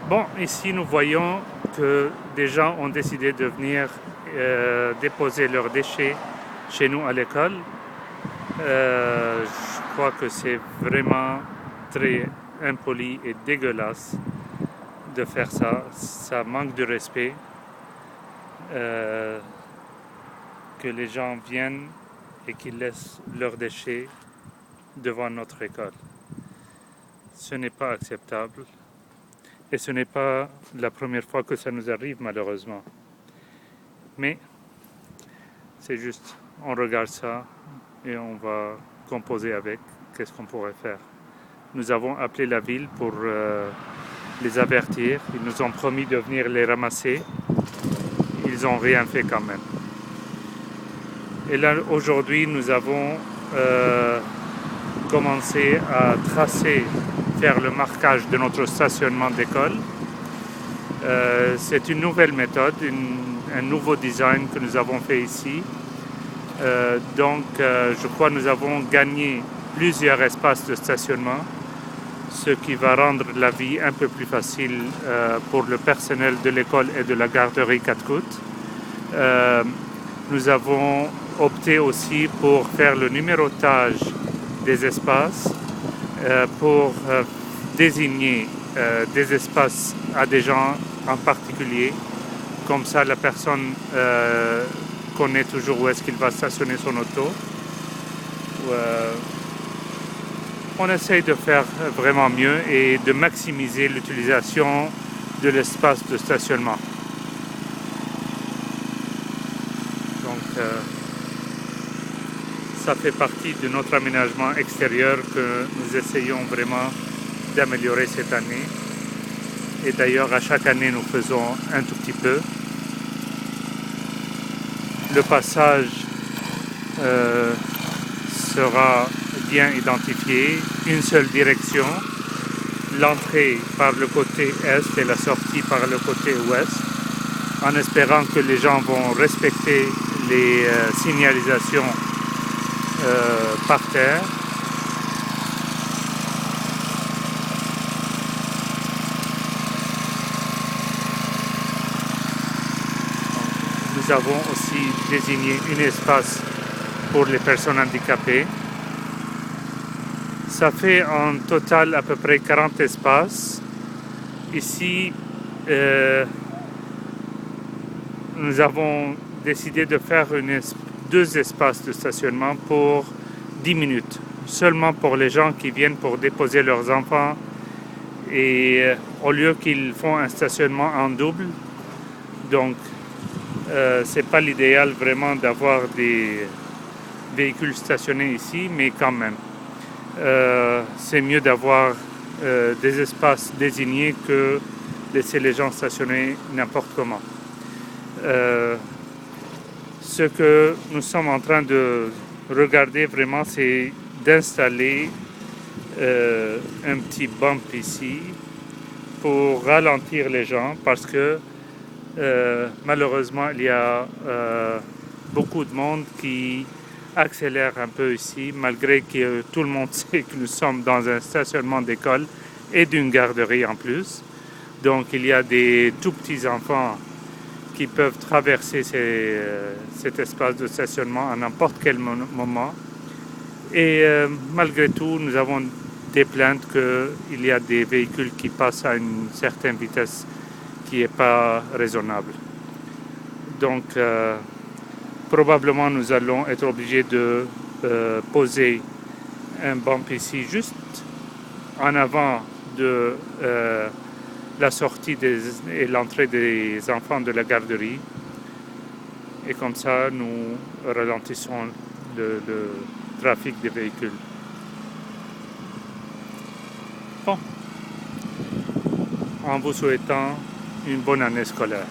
Bon, ici nous voyons que des gens ont décidé de venir déposer leurs déchets chez nous à l'école. Je crois que c'est vraiment très impoli et dégueulasse de faire ça. Ça manque de respect que les gens viennent et qu'ils laissent leurs déchets devant notre école. Ce n'est pas acceptable. Et ce n'est pas la première fois que ça nous arrive, malheureusement. Mais c'est juste, on regarde ça et on va composer avec. Qu'est-ce qu'on pourrait faire? Nous avons appelé la ville pour les avertir. Ils nous ont promis de venir les ramasser. Ils n'ont rien fait quand même. Et là, aujourd'hui, nous avons commencé à faire le marquage de notre stationnement d'école. C'est une nouvelle méthode, un nouveau design que nous avons fait ici. Je crois que nous avons gagné plusieurs espaces de stationnement, ce qui va rendre la vie un peu plus facile pour le personnel de l'école et de la garderie Quatre-Côtes. Nous avons opté aussi pour faire le numérotage des espaces pour désigner des espaces à des gens en particulier. Comme ça, la personne connaît toujours où est-ce qu'il va stationner son auto. On essaye de faire vraiment mieux et de maximiser l'utilisation de l'espace de stationnement. Donc, ça fait partie de notre aménagement extérieur que nous essayons vraiment d'améliorer cette année. Et d'ailleurs, à chaque année, nous faisons un tout petit peu. Le passage sera bien identifié, une seule direction, l'entrée par le côté est et la sortie par le côté ouest, en espérant que les gens vont respecter les signalisations par terre. Nous avons aussi désigné un espace pour les personnes handicapées. Ça fait en total à peu près 40 espaces. Ici, nous avons décidé de faire deux espaces de stationnement pour 10 minutes, seulement pour les gens qui viennent pour déposer leurs enfants. Et au lieu qu'ils font un stationnement en double, donc c'est pas l'idéal vraiment d'avoir des véhicules stationnés ici, mais quand même. C'est mieux d'avoir des espaces désignés que laisser les gens stationner n'importe comment. Ce que nous sommes en train de regarder vraiment, c'est d'installer un petit bump ici pour ralentir les gens parce que malheureusement il y a beaucoup de monde qui accélère un peu ici, malgré que tout le monde sait que nous sommes dans un stationnement d'école et d'une garderie en plus. Donc il y a des tout petits enfants qui peuvent traverser cet espace de stationnement à n'importe quel moment. Et malgré tout, nous avons des plaintes qu'il y a des véhicules qui passent à une certaine vitesse qui n'est pas raisonnable. Donc, probablement, nous allons être obligés de poser un bump ici, juste en avant de la sortie et l'entrée des enfants de la garderie. Et comme ça, nous ralentissons le trafic des véhicules. Bon, en vous souhaitant une bonne année scolaire.